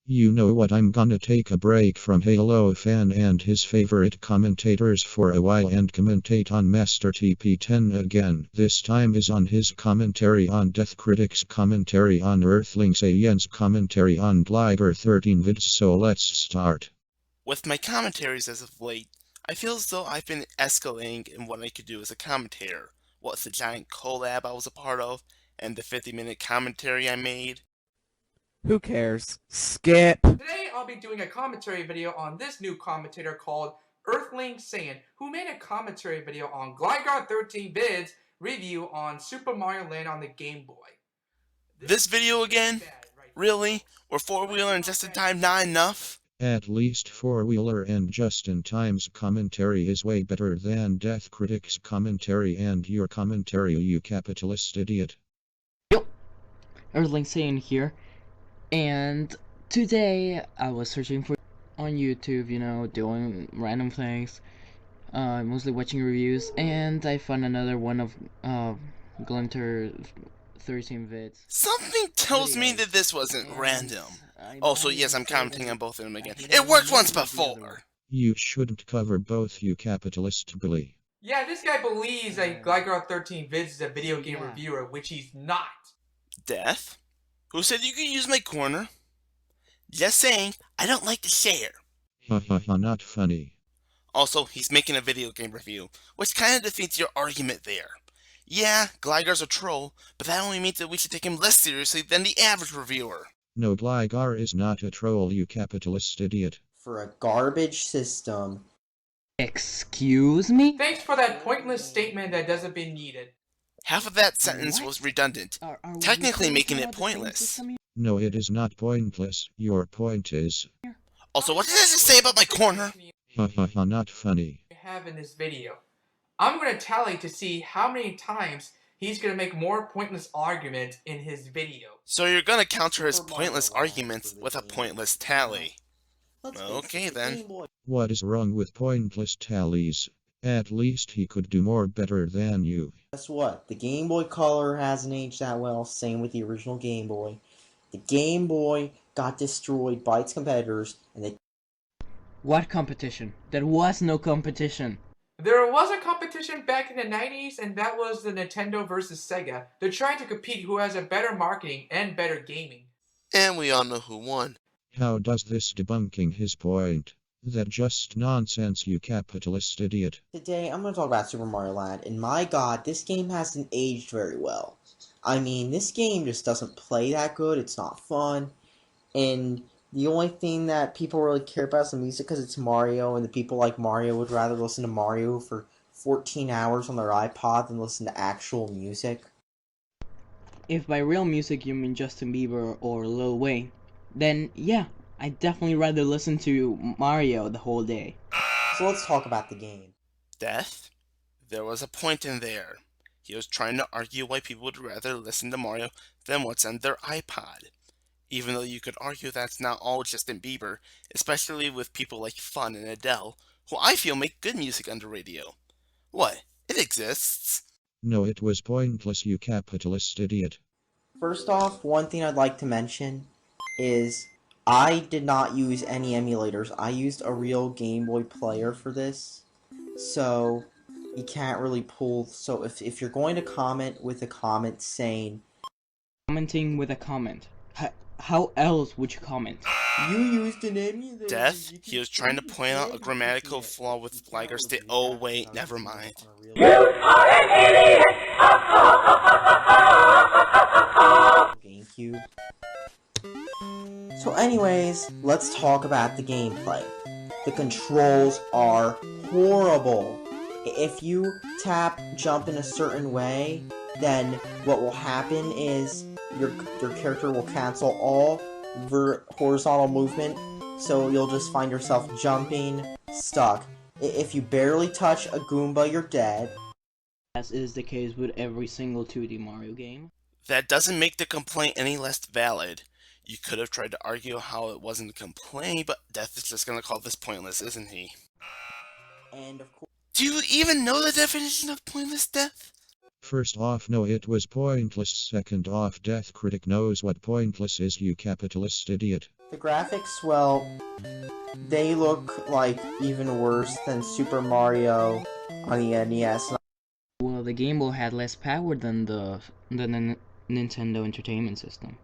You know what, I'm gonna take a break from Halo Fan and his favorite commentators for a while and commentate on MasterTP10 again. This time is on his commentary on Death Critic's commentary on Earthlings Alien's commentary on Glider 13 vids, so let's start. With my commentaries as of late, I feel as though I've been escalating in what I could do as a commentator. What's the giant collab I was a part of, and the 50-minute commentary I made? Who cares? Skip! Today I'll be doing a commentary video on this new commentator called Earthling Saiyan, who made a commentary video on Glider 13 vids review on Super Mario Land on the Game Boy. This video again? Really? Were 4-wheeler and just-in-time not enough? At least 4-wheeler and just-in-time's commentary is way better than Death Critic's commentary and your commentary, you capitalist idiot. Yo, Earthling Saiyan here, and today I was searching for on YouTube, doing random things, mostly watching reviews, and I found another one of Glinter 13 vids. Something tells me that this wasn't random. Also, yes, I'm commenting on both of them again. It worked once before! You shouldn't cover both, you capitalist bully. Yeah, this guy believes that Glider 13 vids is a video game reviewer, which he's not. Death? Who said you could use my corner? Just saying, I don't like to share. Hahaha, not funny. Also, he's making a video game review, which kinda defeats your argument there. Yeah, Glider's a troll, but that only means that we should take him less seriously than the average reviewer. No, Gligar is not a troll, you capitalist idiot. For a garbage system. Excuse me? Thanks for that pointless statement that doesn't be needed. Half of that sentence was redundant, Are we technically recording making about it the same pointless. system? No, it is not pointless, your point is. Also, what does this say about my corner? Hahaha, not funny. Have in this video. I'm going to tally to see how many times he's going to make more pointless arguments in his video. So you're gonna counter his pointless arguments with a pointless tally. Okay then. What is wrong with pointless tallies? At least he could do more better than you. Guess what? The Game Boy Color hasn't aged that well, same with the original Game Boy. The Game Boy got destroyed by its competitors, and they... What competition? There was no competition. There was a competition back in the 90s, and that was the Nintendo versus Sega. They're trying to compete who has a better marketing and better gaming. And we all know who won. How does this debunking his point? That just nonsense, you capitalist idiot. Today, I'm going to talk about Super Mario Land, and my god, this game hasn't aged very well. I mean, this game just doesn't play that good, it's not fun, and the only thing that people really care about is the music because it's Mario, and the people like Mario would rather listen to Mario for 14 hours on their iPod than listen to actual music. If by real music you mean Justin Bieber or Lil Wayne, then yeah, I'd definitely rather listen to Mario the whole day. So let's talk about the game. Death? There was a point in there. He was trying to argue why people would rather listen to Mario than what's on their iPod. Even though you could argue that's not all Justin Bieber, especially with people like Fun and Adele, who I feel make good music on the radio. What? It exists. No, it was pointless, you capitalist idiot. First off, one thing I'd like to mention is I did not use any emulators. I used a real Game Boy player for this, so you can't really pull. So if you're going to comment with a comment saying... Commenting with a comment. How else would you comment? You used an emulator. Death? He was trying to point out a grammatical flaw with Glider State. Oh wait, never mind. You are an idiot! GameCube. So anyways, let's talk about the gameplay. The controls are horrible. If you tap jump in a certain way, then what will happen is your character will cancel all horizontal movement, so you'll just find yourself jumping, stuck. If you barely touch a Goomba, you're dead. As is the case with every single 2D Mario game. That doesn't make the complaint any less valid. You could have tried to argue how it wasn't a complaint, but Death is just gonna call this pointless, isn't he? And of course... Do you even know the definition of pointless, Death? First off, no, it was pointless. Second off, Death Critic knows what pointless is, you capitalist idiot. The graphics, well, they look like even worse than Super Mario on the NES. Well, the Game Boy had less power than the Nintendo Entertainment System.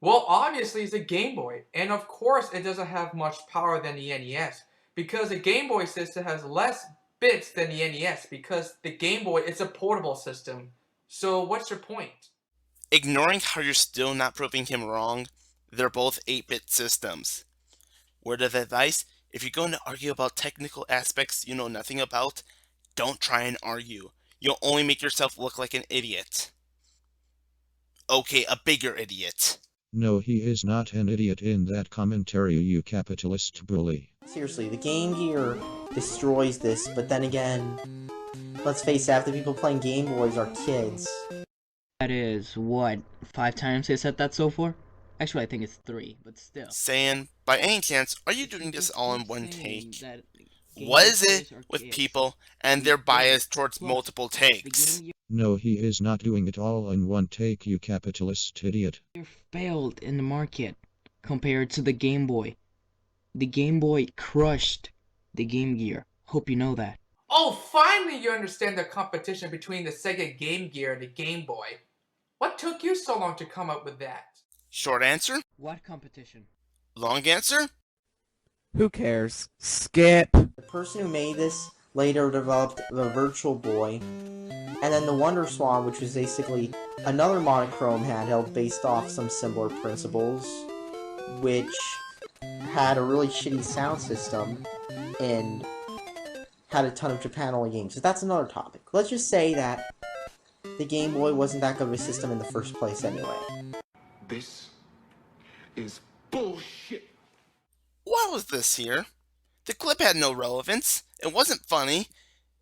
Well, obviously it's a Game Boy, and of course it doesn't have much power than the NES, because the Game Boy system has less bits than the NES, because the Game Boy is a portable system. So what's your point? Ignoring how you're still not proving him wrong, they're both 8-bit systems. Word of advice, if you're going to argue about technical aspects you know nothing about, don't try and argue. You'll only make yourself look like an idiot. Okay, a bigger idiot. No, he is not an idiot in that commentary, you capitalist bully. Seriously, the Game Gear destroys this, but then again, let's face it, half the people playing Game Boys are kids. That is, what, 5 times they said that so far? Actually, I think it's 3, but still. Saying, by any chance, are you doing this all in one take? What is it with people and their bias towards multiple takes? No, he is not doing it all in one take, you capitalist idiot. Failed in the market compared to the Game Boy. The Game Boy crushed the Game Gear. Hope you know that. Oh, finally you understand the competition between the Sega Game Gear and the Game Boy. What took you so long to come up with that? Short answer? What competition? Long answer? Who cares? Skip. The person who made this later developed the Virtual Boy, and then the Wonder Swan, which was basically another monochrome handheld based off some similar principles, which had a really shitty sound system and had a ton of Japan-only games. So that's another topic. Let's just say that the Game Boy wasn't that good of a system in the first place anyway. This is bullshit. What was this here? The clip had no relevance. It wasn't funny.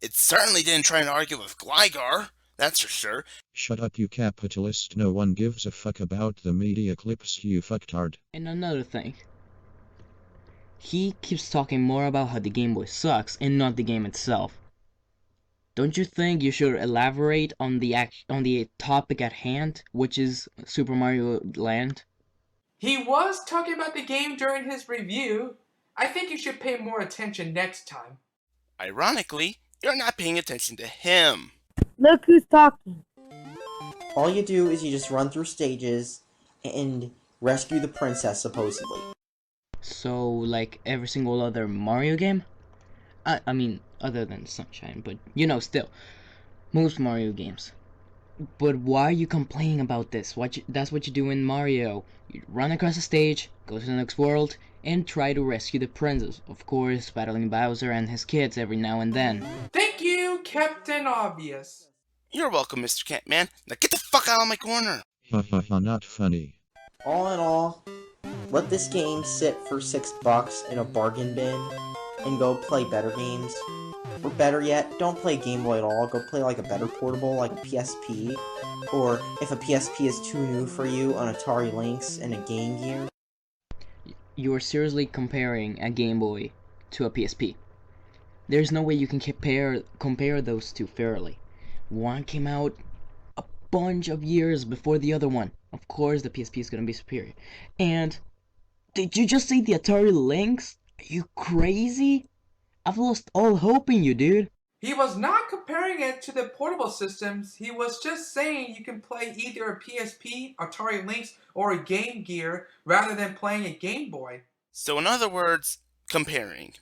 It certainly didn't try and argue with Gligar, that's for sure. Shut up, you capitalist. No one gives a fuck about the media clips, you fucktard. And another thing. He keeps talking more about how the Game Boy sucks and not the game itself. Don't you think you should elaborate on the topic at hand, which is Super Mario Land? He was talking about the game during his review. I think you should pay more attention next time. Ironically, you're not paying attention to him. Look who's talking. All you do is you just run through stages and rescue the princess, supposedly. So, like every single other Mario game? I mean, other than Sunshine, but you know, still. Most Mario games. But why are you complaining about this? That's what you do in Mario. You run across the stage, go to the next world, and try to rescue the princess. Of course, battling Bowser and his kids every now and then. Thank you, Captain Obvious. You're welcome, Mr. Catman. Now get the fuck out of my corner. Hahaha, not funny. All in all, let this game sit for $6 in a bargain bin and go play better games. Or better yet, don't play Game Boy at all, go play like a better portable like a PSP. Or if a PSP is too new for you, an Atari Lynx and a Game Gear. You are seriously comparing a Game Boy to a PSP. There's no way you can compare those two fairly. One came out a bunch of years before the other one. Of course the PSP is gonna be superior. And did you just say the Atari Lynx? Are you crazy? I've lost all hope in you, dude. He was not comparing it to the portable systems. He was just saying you can play either a PSP, Atari Lynx, or a Game Gear rather than playing a Game Boy. So in other words, comparing.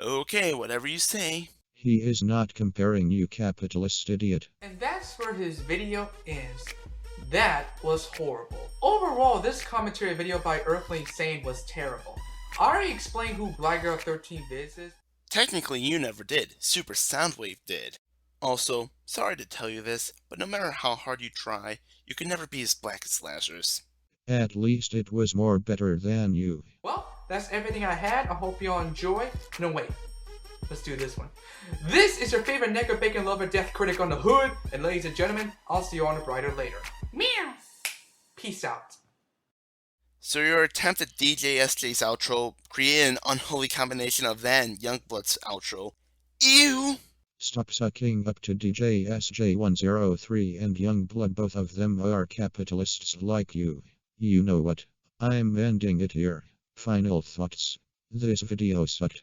Okay, whatever you say. He is not comparing, you capitalist idiot. And that's where his video ends. That was horrible. Overall, this commentary video by Earthling Sane was terrible. I already explained who Gligar 13 Viz is. Technically, you never did. Super Soundwave did. Also, sorry to tell you this, but no matter how hard you try, you can never be as black as Lazarus. At least it was more better than you. Well, that's everything I had. I hope you all enjoy. No, wait. Let's do this one. This is your favorite Necker Bacon Lover Death Critic on the Hood. And ladies and gentlemen, I'll see you on the brighter later. Meow. Peace out. So your attempt at DJ SJ's outro created an unholy combination of that and Youngblood's outro. Ew! Stop sucking up to DJ SJ103 and Youngblood. Both of them are capitalists like you. You know what? I'm ending it here. Final thoughts. This video sucked.